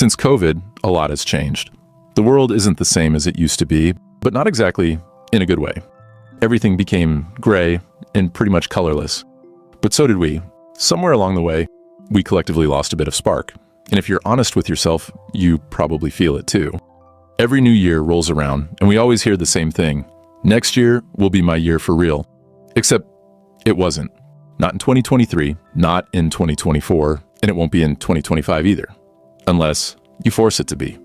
Since COVID, a lot has changed. The world isn't the same as it used to be, but not exactly in a good way. Everything became gray and pretty much colorless. But so did we. Somewhere along the way, we collectively lost a bit of spark. And if you're honest with yourself, you probably feel it too. Every new year rolls around, and we always hear the same thing. Next year will be my year for real. Except it wasn't. Not in 2023, not in 2024, and it won't be in 2025 either. Unless you force it to be.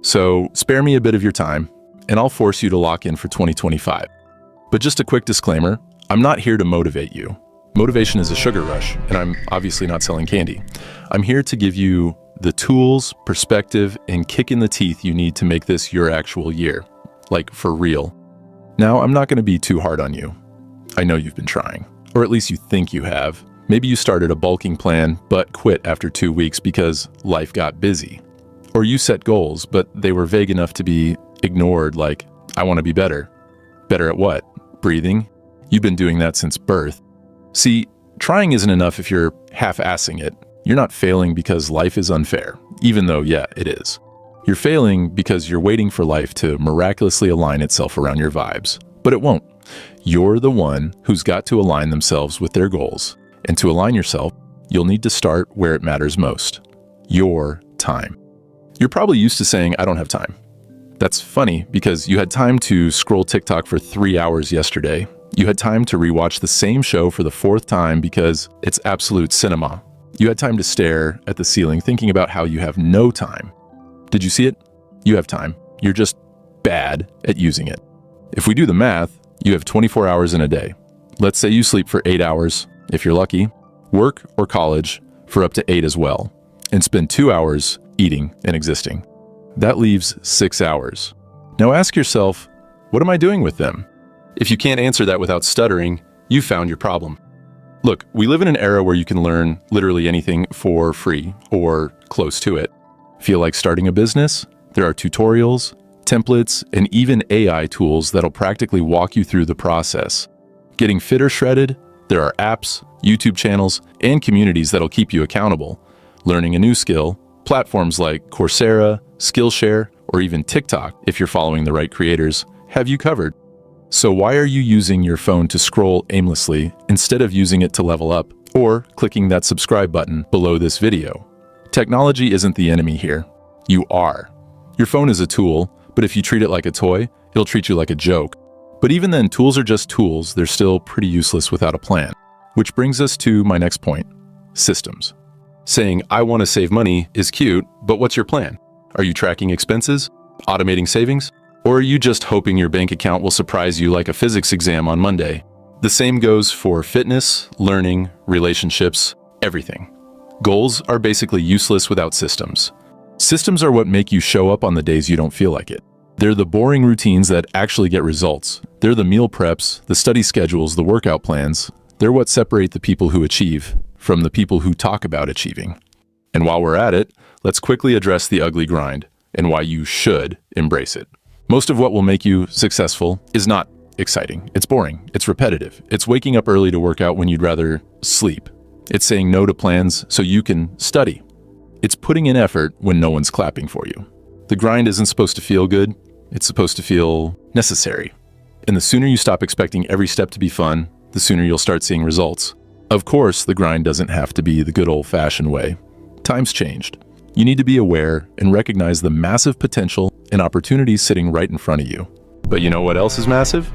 So spare me a bit of your time, and I'll force you to lock in for 2025. But just a quick disclaimer, I'm not here to motivate you. Motivation is a sugar rush, and I'm obviously not selling candy. I'm here to give you the tools, perspective, and kick in the teeth you need to make this your actual year. Like, for real. Now, I'm not going to be too hard on you. I know you've been trying, or at least you think you have. Maybe you started a bulking plan, but quit after 2 weeks because life got busy. Or you set goals, but they were vague enough to be ignored, like, I want to be better. Better at what? Breathing? You've been doing that since birth. See, trying isn't enough if you're half-assing it. You're not failing because life is unfair, even though, yeah, it is. You're failing because you're waiting for life to miraculously align itself around your vibes. But it won't. You're the one who's got to align themselves with their goals. And to align yourself, you'll need to start where it matters most. Your time. You're probably used to saying, I don't have time. That's funny because you had time to scroll TikTok for 3 hours yesterday. You had time to rewatch the same show for the 4th time because it's absolute cinema. You had time to stare at the ceiling thinking about how you have no time. Did you see it? You have time. You're just bad at using it. If we do the math, you have 24 hours in a day. Let's say you sleep for 8 hours, if you're lucky, work or college for up to 8 as well, and spend 2 hours eating and existing. That leaves 6 hours. Now ask yourself, what am I doing with them? If you can't answer that without stuttering, you found your problem. Look, we live in an era where you can learn literally anything for free or close to it. Feel like starting a business? There are tutorials, templates, and even AI tools that'll practically walk you through the process. Getting fit or shredded? There are apps, YouTube channels, and communities that'll keep you accountable. Learning a new skill? Platforms like Coursera, Skillshare, or even TikTok, if you're following the right creators, have you covered. So why are you using your phone to scroll aimlessly instead of using it to level up or clicking that subscribe button below this video? Technology isn't the enemy here. You are. Your phone is a tool, but if you treat it like a toy, it'll treat you like a joke. But even then, tools are just tools. They're still pretty useless without a plan. Which brings us to my next point, systems. Saying, I want to save money is cute, but what's your plan? Are you tracking expenses? Automating savings? Or are you just hoping your bank account will surprise you like a physics exam on Monday? The same goes for fitness, learning, relationships, everything. Goals are basically useless without systems. Systems are what make you show up on the days you don't feel like it. They're the boring routines that actually get results. They're the meal preps, the study schedules, the workout plans. They're what separate the people who achieve from the people who talk about achieving. And while we're at it, let's quickly address the ugly grind and why you should embrace it. Most of what will make you successful is not exciting. It's boring. It's repetitive. It's waking up early to work out when you'd rather sleep. It's saying no to plans so you can study. It's putting in effort when no one's clapping for you. The grind isn't supposed to feel good. It's supposed to feel necessary. And the sooner you stop expecting every step to be fun, the sooner you'll start seeing results. Of course, the grind doesn't have to be the good old-fashioned way. Time's changed. You need to be aware and recognize the massive potential and opportunities sitting right in front of you. But you know what else is massive?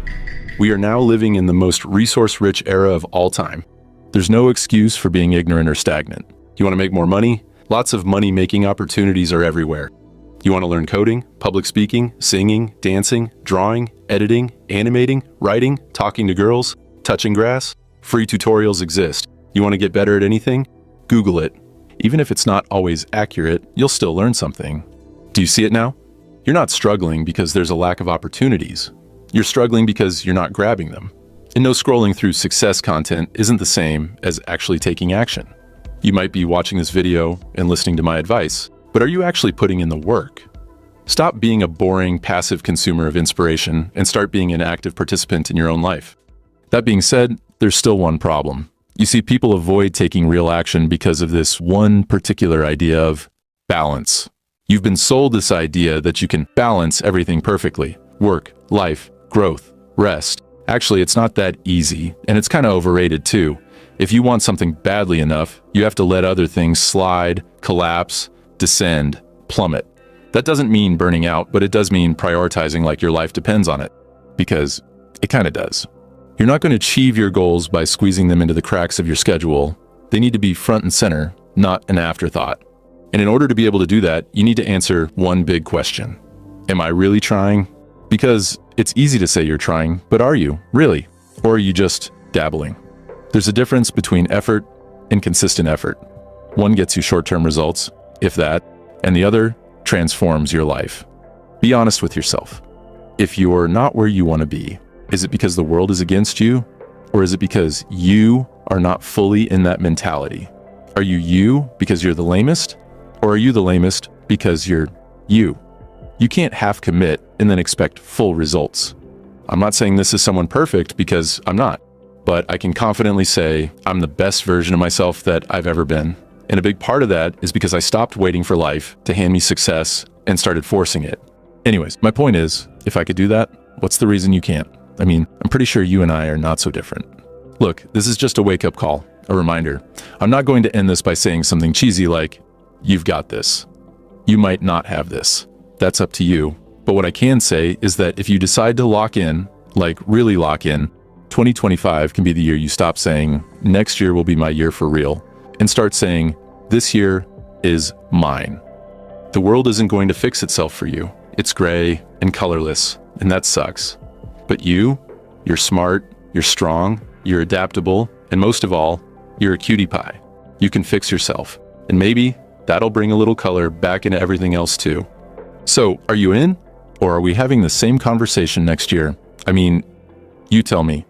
We are now living in the most resource-rich era of all time. There's no excuse for being ignorant or stagnant. You want to make more money? Lots of money-making opportunities are everywhere. You want to learn coding, public speaking, singing, dancing, drawing, editing, animating, writing, talking to girls, touching grass? Free tutorials exist. You want to get better at anything? Google it. Even if it's not always accurate, you'll still learn something. Do you see it now? You're not struggling because there's a lack of opportunities. You're struggling because you're not grabbing them. And no scrolling through success content isn't the same as actually taking action. You might be watching this video and listening to my advice, but are you actually putting in the work? Stop being a boring, passive consumer of inspiration and start being an active participant in your own life. That being said, there's still one problem. You see, people avoid taking real action because of this one particular idea of balance. You've been sold this idea that you can balance everything perfectly. Work, life, growth, rest. Actually, it's not that easy, and it's kind of overrated too. If you want something badly enough, you have to let other things slide, collapse, descend, plummet. That doesn't mean burning out, but it does mean prioritizing like your life depends on it. Because it kind of does. You're not going to achieve your goals by squeezing them into the cracks of your schedule. They need to be front and center, not an afterthought. And in order to be able to do that, you need to answer one big question. Am I really trying? Because it's easy to say you're trying, but are you, really? Or are you just dabbling? There's a difference between effort and consistent effort. One gets you short-term results, if that, and the other transforms your life. Be honest with yourself. If you're not where you want to be, is it because the world is against you? Or is it because you are not fully in that mentality? Are you because you're the lamest? Or are you the lamest because you're you? You can't half commit and then expect full results. I'm not saying this is someone perfect, because I'm not. But I can confidently say I'm the best version of myself that I've ever been. And a big part of that is because I stopped waiting for life to hand me success and started forcing it. Anyways, my point is, if I could do that, what's the reason you can't? I mean, I'm pretty sure you and I are not so different. Look, this is just a wake-up call, a reminder. I'm not going to end this by saying something cheesy like, you've got this. You might not have this. That's up to you. But what I can say is that if you decide to lock in, like really lock in, 2025 can be the year you stop saying, next year will be my year for real, and start saying, this year is mine. The world isn't going to fix itself for you. It's gray and colorless, and that sucks. But you're smart, you're strong, you're adaptable, and most of all, you're a cutie pie. You can fix yourself, and maybe that'll bring a little color back into everything else too. So, are you in? Or are we having the same conversation next year? I mean, you tell me.